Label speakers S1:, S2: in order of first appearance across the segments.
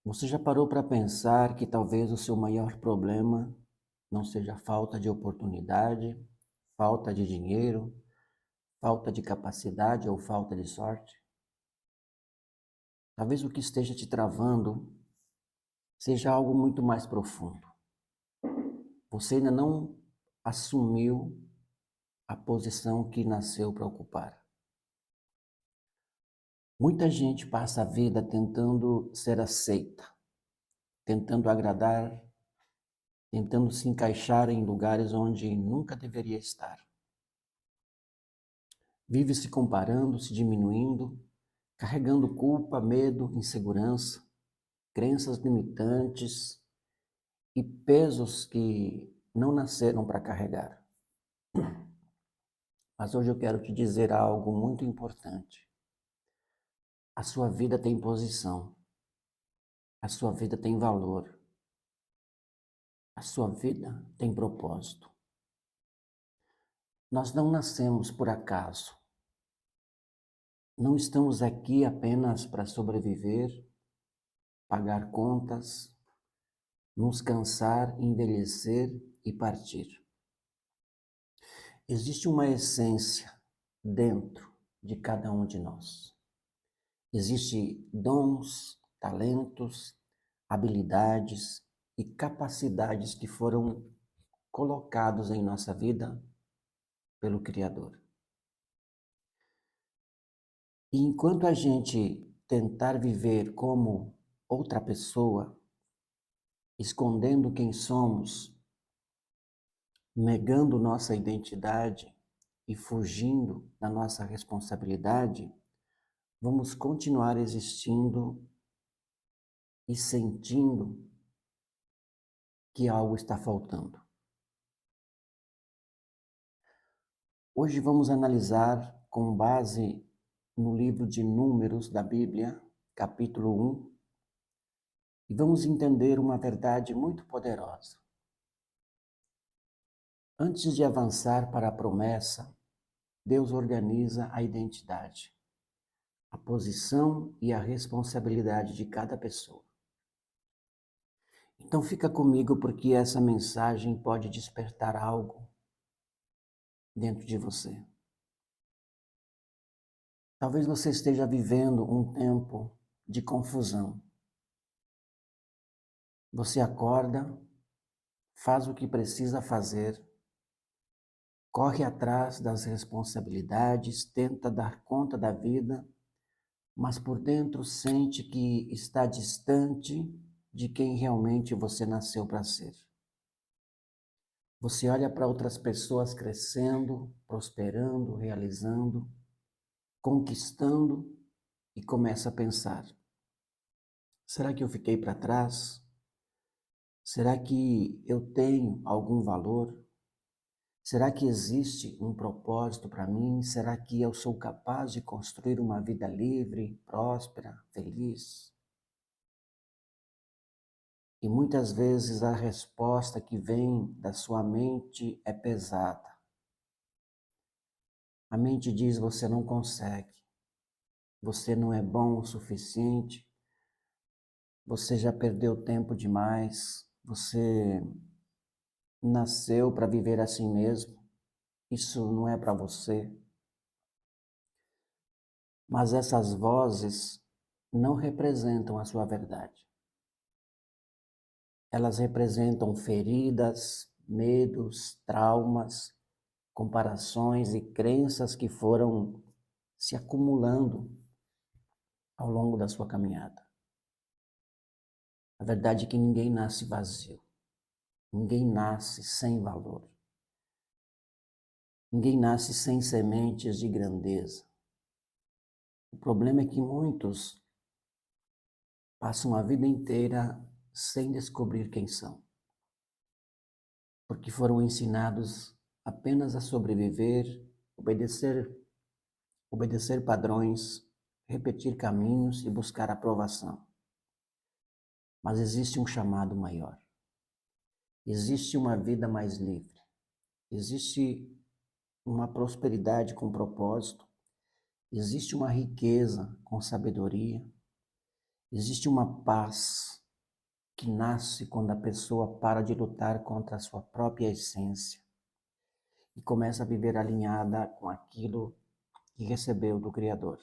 S1: Você já parou para pensar que talvez o seu maior problema não seja falta de oportunidade, falta de dinheiro, falta de capacidade ou falta de sorte? Talvez o que esteja te travando seja algo muito mais profundo. Você ainda não assumiu a posição que nasceu para ocupar. Muita gente passa a vida tentando ser aceita, tentando agradar, tentando se encaixar em lugares onde nunca deveria estar. Vive se comparando, se diminuindo, carregando culpa, medo, insegurança, crenças limitantes e pesos que não nasceram para carregar. Mas hoje eu quero te dizer algo muito importante. A sua vida tem posição, a sua vida tem valor, a sua vida tem propósito. Nós não nascemos por acaso. Não estamos aqui apenas para sobreviver, pagar contas, nos cansar, envelhecer e partir. Existe uma essência dentro de cada um de nós. Existem dons, talentos, habilidades e capacidades que foram colocados em nossa vida pelo Criador. E enquanto a gente tentar viver como outra pessoa, escondendo quem somos, negando nossa identidade e fugindo da nossa responsabilidade, vamos continuar existindo e sentindo que algo está faltando. Hoje vamos analisar, com base no livro de Números da Bíblia, capítulo 1, e vamos entender uma verdade muito poderosa. Antes de avançar para a promessa, Deus organiza a identidade, a posição e a responsabilidade de cada pessoa. Então fica comigo porque essa mensagem pode despertar algo dentro de você. Talvez você esteja vivendo um tempo de confusão. Você acorda, faz o que precisa fazer, corre atrás das responsabilidades, tenta dar conta da vida, mas por dentro sente que está distante de quem realmente você nasceu para ser. Você olha para outras pessoas crescendo, prosperando, realizando, conquistando e começa a pensar: será que eu fiquei para trás? Será que eu tenho algum valor? Será que existe um propósito para mim? Será que eu sou capaz de construir uma vida livre, próspera, feliz? E muitas vezes a resposta que vem da sua mente é pesada. A mente diz: você não consegue, você não é bom o suficiente, você já perdeu tempo demais, você nasceu para viver assim mesmo, isso não é para você. Mas essas vozes não representam a sua verdade. Elas representam feridas, medos, traumas, comparações e crenças que foram se acumulando ao longo da sua caminhada. A verdade é que ninguém nasce vazio. Ninguém nasce sem valor. Ninguém nasce sem sementes de grandeza. O problema é que muitos passam a vida inteira sem descobrir quem são, porque foram ensinados apenas a sobreviver, obedecer padrões, repetir caminhos e buscar aprovação. Mas existe um chamado maior. Existe uma vida mais livre. Existe uma prosperidade com propósito. Existe uma riqueza com sabedoria. Existe uma paz que nasce quando a pessoa para de lutar contra a sua própria essência e começa a viver alinhada com aquilo que recebeu do Criador.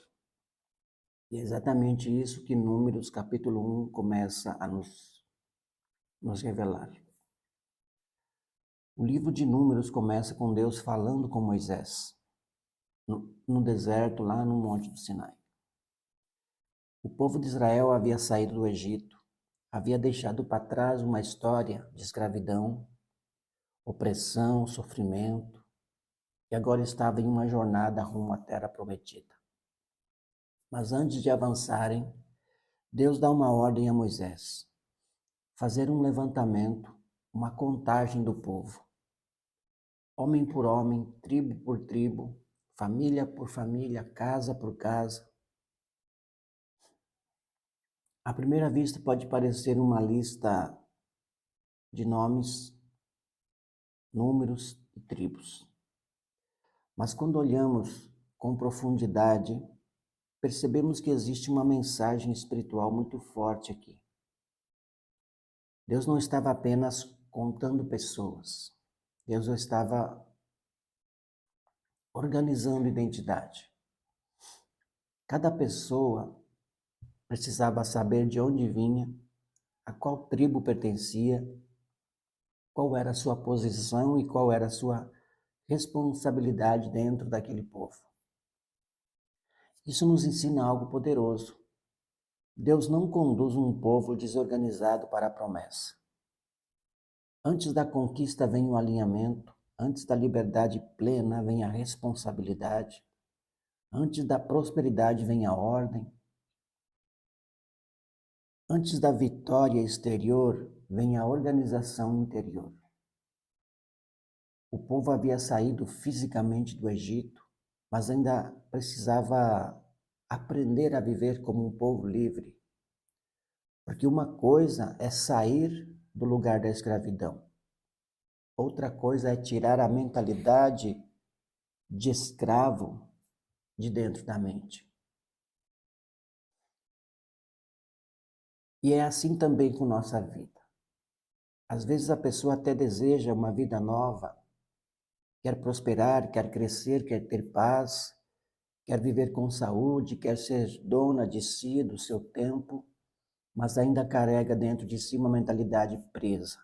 S1: E é exatamente isso que Números capítulo 1 começa a nos revelar. O livro de Números começa com Deus falando com Moisés, no deserto, lá no Monte do Sinai. O povo de Israel havia saído do Egito, havia deixado para trás uma história de escravidão, opressão, sofrimento, e agora estava em uma jornada rumo à terra prometida. Mas antes de avançarem, Deus dá uma ordem a Moisés: fazer um levantamento, uma contagem do povo, homem por homem, tribo por tribo, família por família, casa por casa. À primeira vista pode parecer uma lista de nomes, números e tribos. Mas quando olhamos com profundidade, percebemos que existe uma mensagem espiritual muito forte aqui. Deus não estava apenas contando pessoas. Deus estava organizando identidade. Cada pessoa precisava saber de onde vinha, a qual tribo pertencia, qual era a sua posição e qual era a sua responsabilidade dentro daquele povo. Isso nos ensina algo poderoso. Deus não conduz um povo desorganizado para a promessa. Antes da conquista vem o alinhamento, antes da liberdade plena vem a responsabilidade, antes da prosperidade vem a ordem, antes da vitória exterior vem a organização interior. O povo havia saído fisicamente do Egito, mas ainda precisava aprender a viver como um povo livre. Porque uma coisa é sair do lugar da escravidão. Outra coisa é tirar a mentalidade de escravo de dentro da mente. E é assim também com nossa vida. Às vezes a pessoa até deseja uma vida nova, quer prosperar, quer crescer, quer ter paz, quer viver com saúde, quer ser dona de si, do seu tempo, mas ainda carrega dentro de si uma mentalidade presa.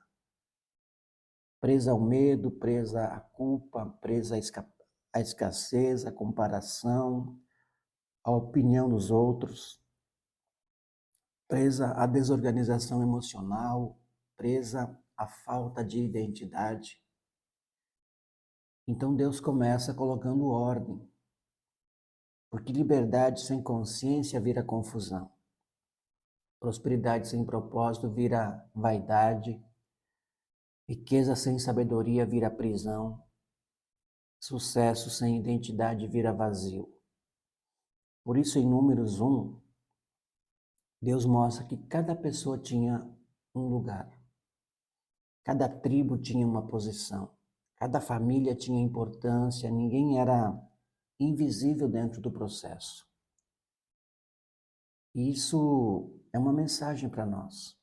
S1: Presa ao medo, presa à culpa, presa à escassez, à comparação, à opinião dos outros, presa à desorganização emocional, presa à falta de identidade. Então Deus começa colocando ordem, porque liberdade sem consciência vira confusão. Prosperidade sem propósito vira vaidade, riqueza sem sabedoria vira prisão, sucesso sem identidade vira vazio. Por isso, em Números 1, Deus mostra que cada pessoa tinha um lugar, cada tribo tinha uma posição, cada família tinha importância, ninguém era invisível dentro do processo. E isso é uma mensagem para nós.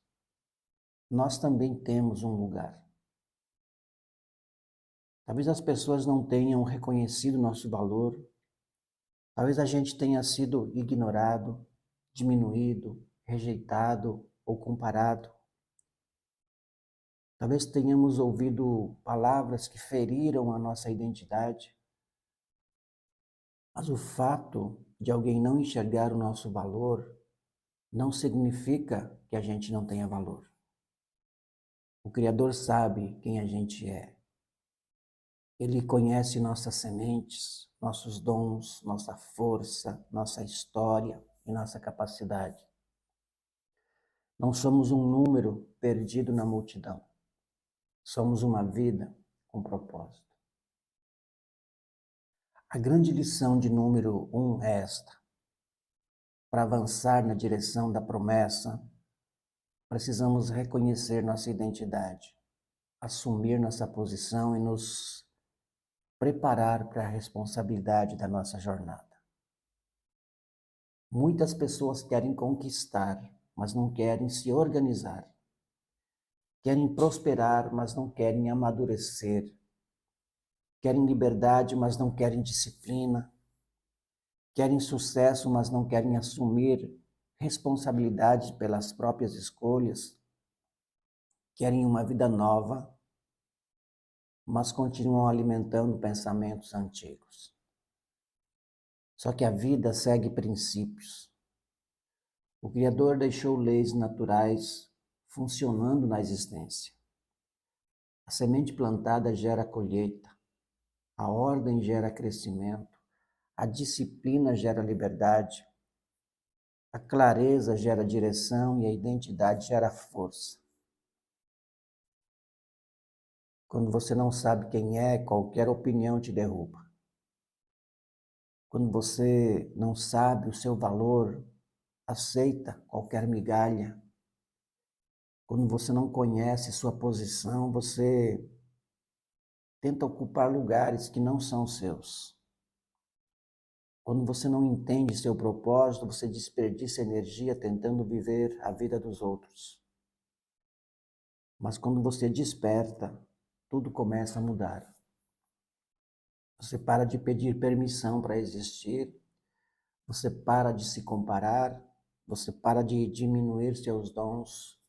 S1: Nós também temos um lugar. Talvez as pessoas não tenham reconhecido nosso valor, talvez a gente tenha sido ignorado, diminuído, rejeitado ou comparado. Talvez tenhamos ouvido palavras que feriram a nossa identidade. Mas o fato de alguém não enxergar o nosso valor não significa que a gente não tenha valor. O Criador sabe quem a gente é. Ele conhece nossas sementes, nossos dons, nossa força, nossa história e nossa capacidade. Não somos um número perdido na multidão. Somos uma vida com propósito. A grande lição de número 1 é esta. Para avançar na direção da promessa, precisamos reconhecer nossa identidade, assumir nossa posição e nos preparar para a responsabilidade da nossa jornada. Muitas pessoas querem conquistar, mas não querem se organizar. Querem prosperar, mas não querem amadurecer. Querem liberdade, mas não querem disciplina. Querem sucesso, mas não querem assumir responsabilidade pelas próprias escolhas. Querem uma vida nova, mas continuam alimentando pensamentos antigos. Só que a vida segue princípios. O Criador deixou leis naturais funcionando na existência. A semente plantada gera colheita, a ordem gera crescimento, a disciplina gera liberdade, a clareza gera direção e a identidade gera força. Quando você não sabe quem é, qualquer opinião te derruba. Quando você não sabe o seu valor, aceita qualquer migalha. Quando você não conhece sua posição, você tenta ocupar lugares que não são seus. Quando você não entende seu propósito, você desperdiça energia tentando viver a vida dos outros. Mas quando você desperta, tudo começa a mudar. Você para de pedir permissão para existir, você para de se comparar, você para de diminuir seus dons,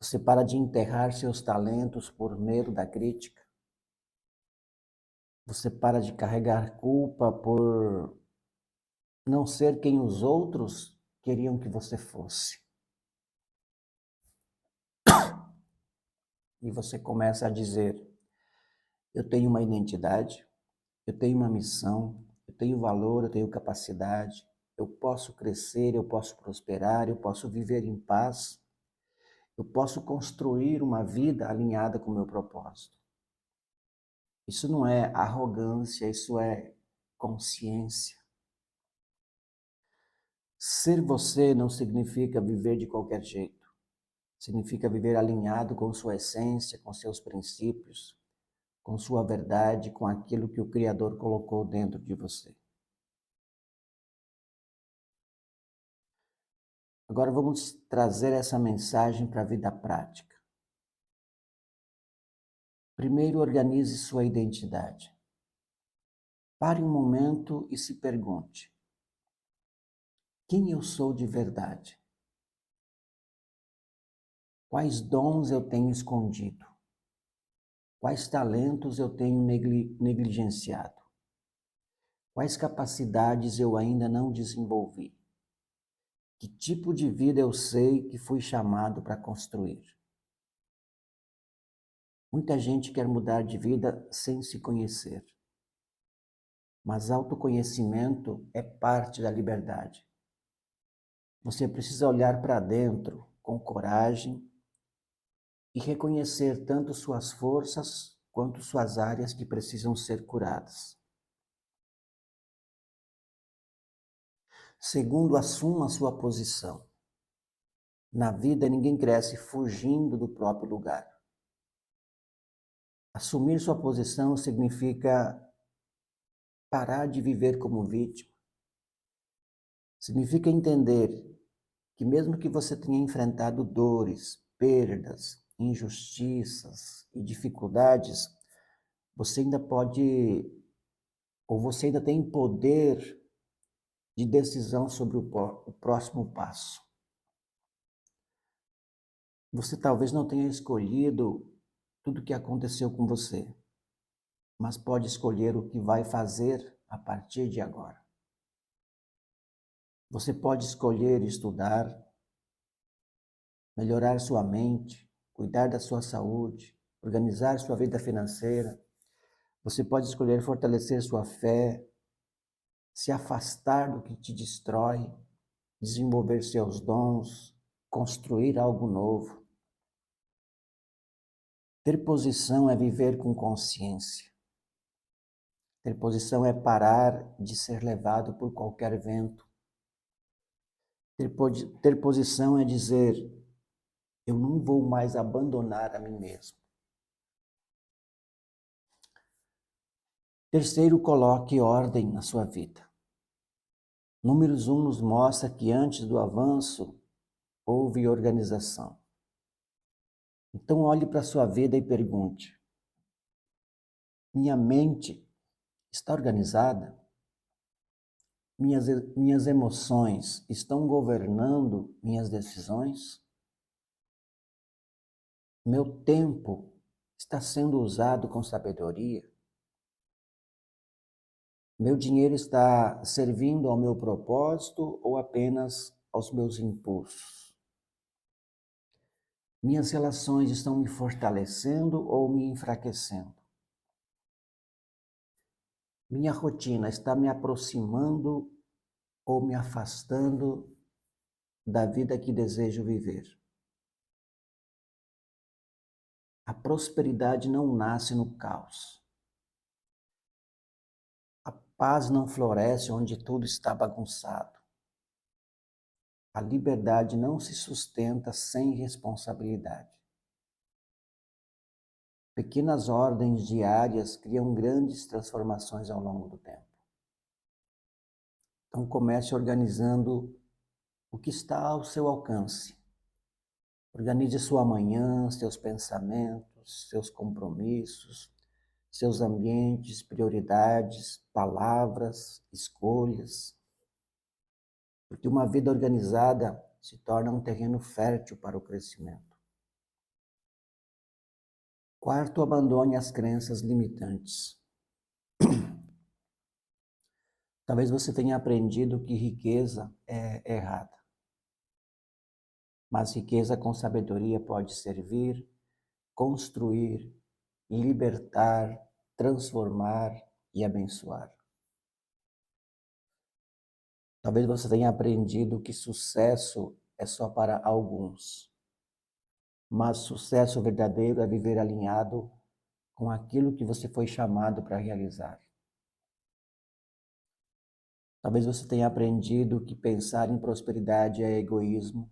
S1: você para de enterrar seus talentos por medo da crítica, você para de carregar culpa por não ser quem os outros queriam que você fosse. E você começa a dizer: eu tenho uma identidade, eu tenho uma missão, eu tenho valor, eu tenho capacidade, eu posso crescer, eu posso prosperar, eu posso viver em paz, eu posso construir uma vida alinhada com o meu propósito. Isso não é arrogância, isso é consciência. Ser você não significa viver de qualquer jeito. Significa viver alinhado com sua essência, com seus princípios, com sua verdade, com aquilo que o Criador colocou dentro de você. Agora vamos trazer essa mensagem para a vida prática. Primeiro, organize sua identidade. Pare um momento e se pergunte: quem eu sou de verdade? Quais dons eu tenho escondido? Quais talentos eu tenho negligenciado? Quais capacidades eu ainda não desenvolvi? Que tipo de vida eu sei que fui chamado para construir? Muita gente quer mudar de vida sem se conhecer. Mas autoconhecimento é parte da liberdade. Você precisa olhar para dentro com coragem e reconhecer tanto suas forças quanto suas áreas que precisam ser curadas. Segundo, assuma a sua posição. Na vida, ninguém cresce fugindo do próprio lugar. Assumir sua posição significa parar de viver como vítima. Significa entender que mesmo que você tenha enfrentado dores, perdas, injustiças e dificuldades, você ainda pode, ou você ainda tem poder de decisão sobre o próximo passo. Você talvez não tenha escolhido tudo o que aconteceu com você, mas pode escolher o que vai fazer a partir de agora. Você pode escolher estudar, melhorar sua mente, cuidar da sua saúde, organizar sua vida financeira. Você pode escolher fortalecer sua fé, se afastar do que te destrói, desenvolver seus dons, construir algo novo. Ter posição é viver com consciência. Ter posição é parar de ser levado por qualquer vento. Ter posição é dizer: eu não vou mais abandonar a mim mesmo. Terceiro, coloque ordem na sua vida. Números 1 nos mostra que antes do avanço, houve organização. Então olhe para a sua vida e pergunte: minha mente está organizada? Minhas emoções estão governando minhas decisões? Meu tempo está sendo usado com sabedoria? Meu dinheiro está servindo ao meu propósito ou apenas aos meus impulsos? Minhas relações estão me fortalecendo ou me enfraquecendo? Minha rotina está me aproximando ou me afastando da vida que desejo viver? A prosperidade não nasce no caos. A paz não floresce onde tudo está bagunçado. A liberdade não se sustenta sem responsabilidade. Pequenas ordens diárias criam grandes transformações ao longo do tempo. Então comece organizando o que está ao seu alcance. Organize sua manhã, seus pensamentos, seus compromissos, seus ambientes, prioridades, palavras, escolhas. Porque uma vida organizada se torna um terreno fértil para o crescimento. Quarto, abandone as crenças limitantes. Talvez você tenha aprendido que riqueza é errada. Mas riqueza com sabedoria pode servir, construir, libertar, transformar e abençoar. Talvez você tenha aprendido que sucesso é só para alguns. Mas sucesso verdadeiro é viver alinhado com aquilo que você foi chamado para realizar. Talvez você tenha aprendido que pensar em prosperidade é egoísmo,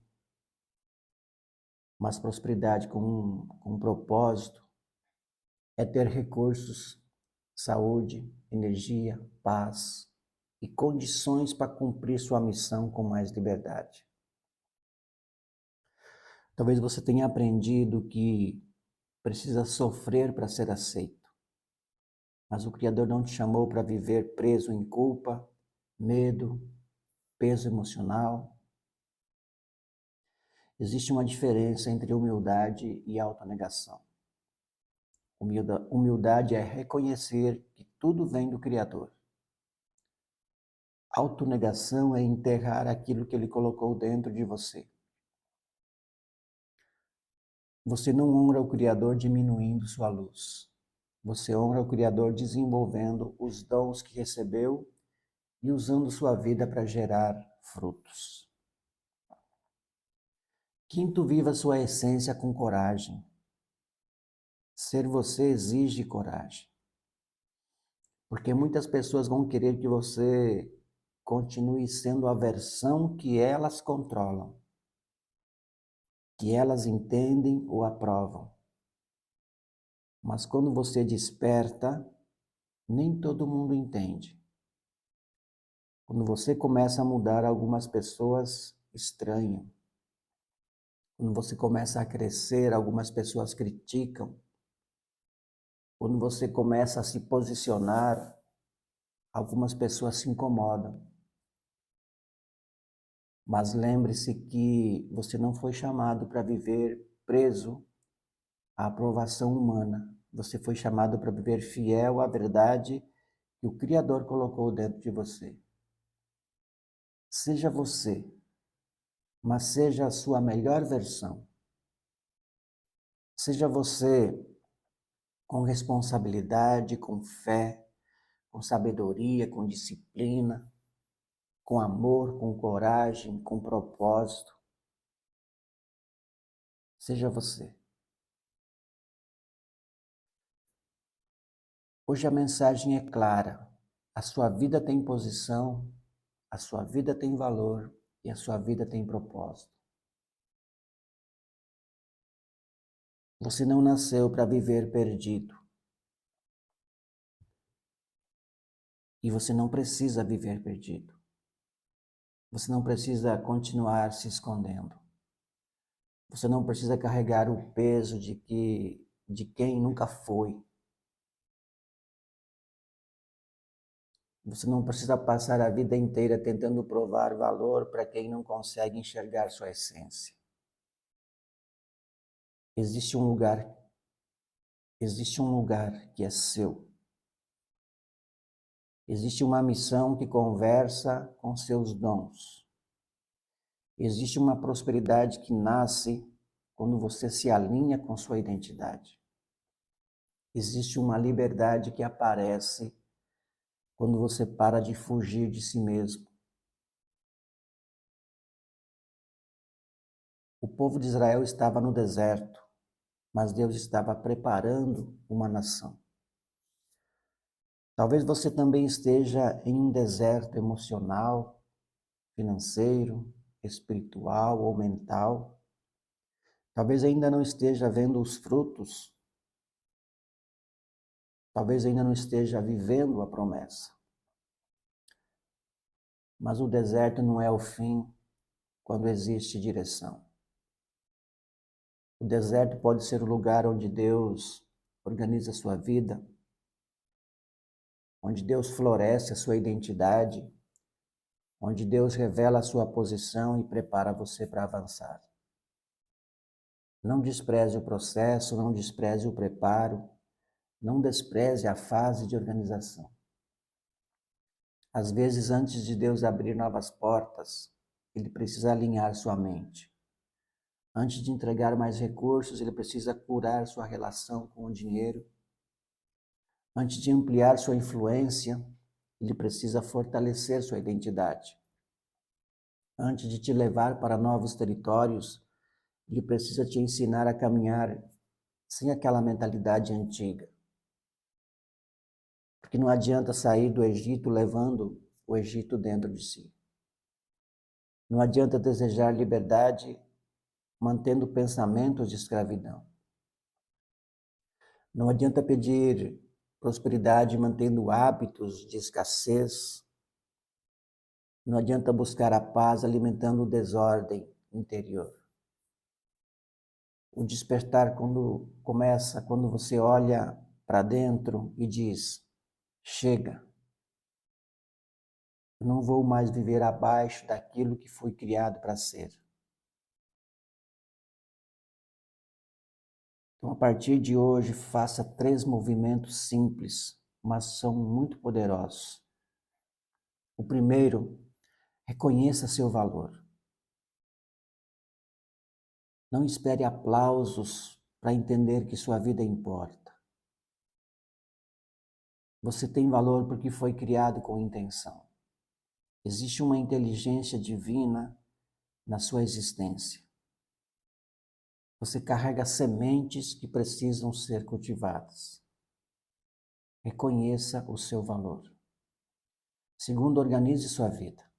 S1: mas prosperidade com um propósito é ter recursos, saúde, energia, paz e condições para cumprir sua missão com mais liberdade. Talvez você tenha aprendido que precisa sofrer para ser aceito, mas o Criador não te chamou para viver preso em culpa, medo, peso emocional. Existe uma diferença entre humildade e autonegação. Humildade é reconhecer que tudo vem do Criador. Autonegação é enterrar aquilo que Ele colocou dentro de você. Você não honra o Criador diminuindo sua luz. Você honra o Criador desenvolvendo os dons que recebeu e usando sua vida para gerar frutos. Quinto, viva sua essência com coragem. Ser você exige coragem. Porque muitas pessoas vão querer que você continue sendo a versão que elas controlam, que elas entendem ou aprovam. Mas quando você desperta, nem todo mundo entende. Quando você começa a mudar, algumas pessoas estranham. Quando você começa a crescer, algumas pessoas criticam. Quando você começa a se posicionar, algumas pessoas se incomodam. Mas lembre-se que você não foi chamado para viver preso à aprovação humana. Você foi chamado para viver fiel à verdade que o Criador colocou dentro de você. Seja você, mas seja a sua melhor versão. Seja você com responsabilidade, com fé, com sabedoria, com disciplina, com amor, com coragem, com propósito. Seja você. Hoje a mensagem é clara. A sua vida tem posição, a sua vida tem valor e a sua vida tem propósito. Você não nasceu para viver perdido. E você não precisa viver perdido. Você não precisa continuar se escondendo. Você não precisa carregar o peso de quem nunca foi. Você não precisa passar a vida inteira tentando provar valor para quem não consegue enxergar sua essência. Existe um lugar que é seu. Existe uma missão que conversa com seus dons. Existe uma prosperidade que nasce quando você se alinha com sua identidade. Existe uma liberdade que aparece quando você para de fugir de si mesmo. O povo de Israel estava no deserto, mas Deus estava preparando uma nação. Talvez você também esteja em um deserto emocional, financeiro, espiritual ou mental. Talvez ainda não esteja vendo os frutos. Talvez ainda não esteja vivendo a promessa. Mas o deserto não é o fim quando existe direção. O deserto pode ser o lugar onde Deus organiza a sua vida, onde Deus floresce a sua identidade, onde Deus revela a sua posição e prepara você para avançar. Não despreze o processo, não despreze o preparo, não despreze a fase de organização. Às vezes, antes de Deus abrir novas portas, Ele precisa alinhar sua mente. Antes de entregar mais recursos, Ele precisa curar sua relação com o dinheiro. Antes de ampliar sua influência, Ele precisa fortalecer sua identidade. Antes de te levar para novos territórios, Ele precisa te ensinar a caminhar sem aquela mentalidade antiga. Porque não adianta sair do Egito levando o Egito dentro de si. Não adianta desejar liberdade mantendo pensamentos de escravidão. Não adianta pedir prosperidade mantendo hábitos de escassez. Não adianta buscar a paz alimentando desordem interior. O despertar quando você olha para dentro e diz: chega, eu não vou mais viver abaixo daquilo que fui criado para ser. Então, a partir de hoje, faça 3 movimentos simples, mas são muito poderosos. O primeiro, reconheça seu valor. Não espere aplausos para entender que sua vida importa. Você tem valor porque foi criado com intenção. Existe uma inteligência divina na sua existência. Você carrega sementes que precisam ser cultivadas. Reconheça o seu valor. Segundo, organize sua vida.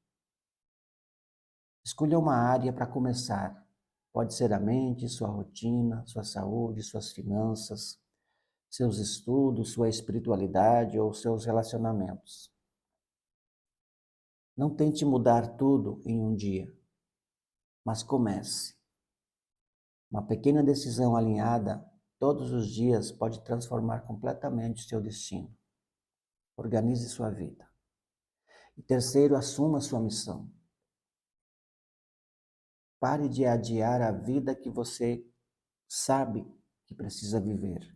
S1: Escolha uma área para começar. Pode ser a mente, sua rotina, sua saúde, suas finanças, seus estudos, sua espiritualidade ou seus relacionamentos. Não tente mudar tudo em um dia, mas comece. Uma pequena decisão alinhada todos os dias pode transformar completamente seu destino. Organize sua vida. E terceiro, assuma sua missão. Pare de adiar a vida que você sabe que precisa viver.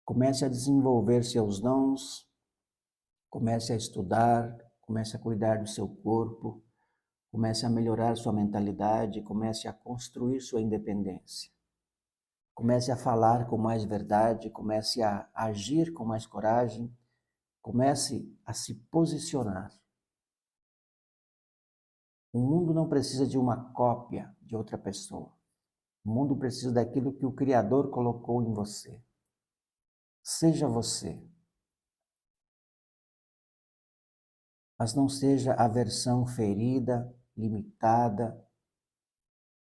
S1: Comece a desenvolver seus dons, comece a estudar, comece a cuidar do seu corpo, comece a melhorar sua mentalidade, comece a construir sua independência. Comece a falar com mais verdade, comece a agir com mais coragem, comece a se posicionar. O mundo não precisa de uma cópia de outra pessoa. O mundo precisa daquilo que o Criador colocou em você. Seja você. Mas não seja a versão ferida, limitada,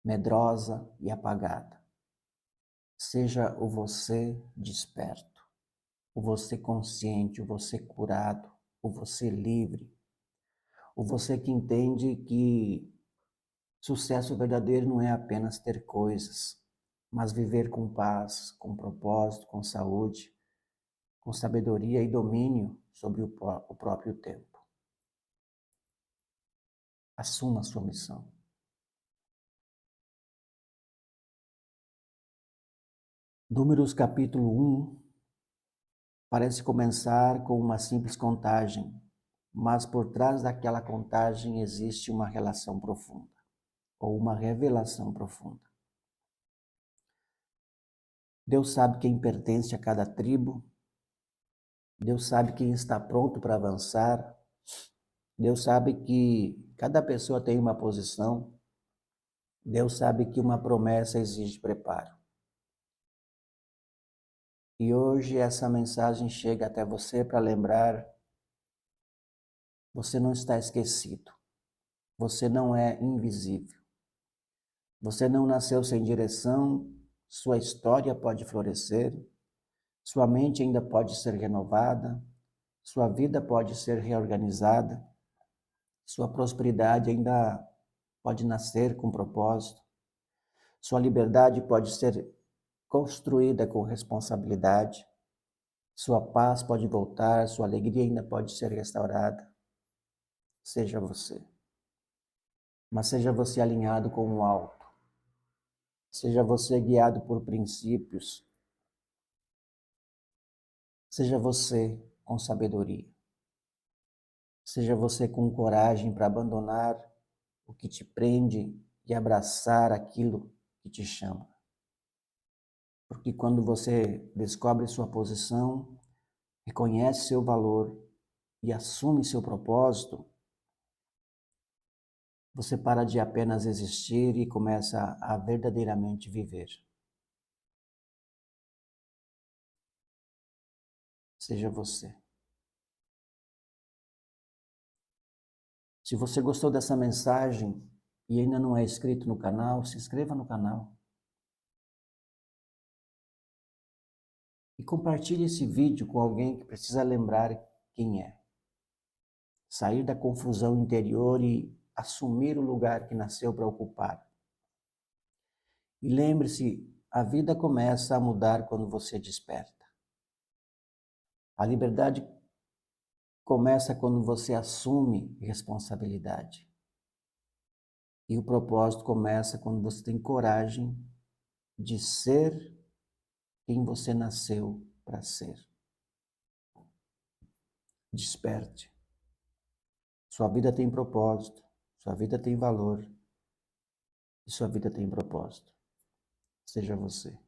S1: medrosa e apagada. Seja o você desperto, o você consciente, o você curado, o você livre, o você que entende que Sucesso verdadeiro não é apenas ter coisas, mas viver com paz, com propósito, com saúde, com sabedoria e domínio sobre o próprio tempo. Assuma a sua missão. Números capítulo 1 parece começar com uma simples contagem, mas por trás daquela contagem existe uma relação profunda, ou uma revelação profunda. Deus sabe quem pertence a cada tribo, Deus sabe quem está pronto para avançar, Deus sabe que cada pessoa tem uma posição, Deus sabe que uma promessa exige preparo. E hoje essa mensagem chega até você para lembrar: você não está esquecido, você não é invisível, você não nasceu sem direção, sua história pode florescer, sua mente ainda pode ser renovada, sua vida pode ser reorganizada, sua prosperidade ainda pode nascer com propósito, sua liberdade pode ser construída com responsabilidade, sua paz pode voltar, sua alegria ainda pode ser restaurada. Seja você. Mas seja você alinhado com o alto. Seja você guiado por princípios. Seja você com sabedoria. Seja você com coragem para abandonar o que te prende e abraçar aquilo que te chama. Porque quando você descobre sua posição, reconhece seu valor e assume seu propósito, você para de apenas existir e começa a verdadeiramente viver. Seja você. Se você gostou dessa mensagem e ainda não é inscrito no canal, se inscreva no canal. E compartilhe esse vídeo com alguém que precisa lembrar quem é. Sair da confusão interior e assumir o lugar que nasceu para ocupar. E lembre-se, a vida começa a mudar quando você desperta. A liberdade começa quando você assume responsabilidade. E o propósito começa quando você tem coragem de ser quem você nasceu para ser. Desperte. Sua vida tem propósito, sua vida tem valor e sua vida tem propósito. Seja você.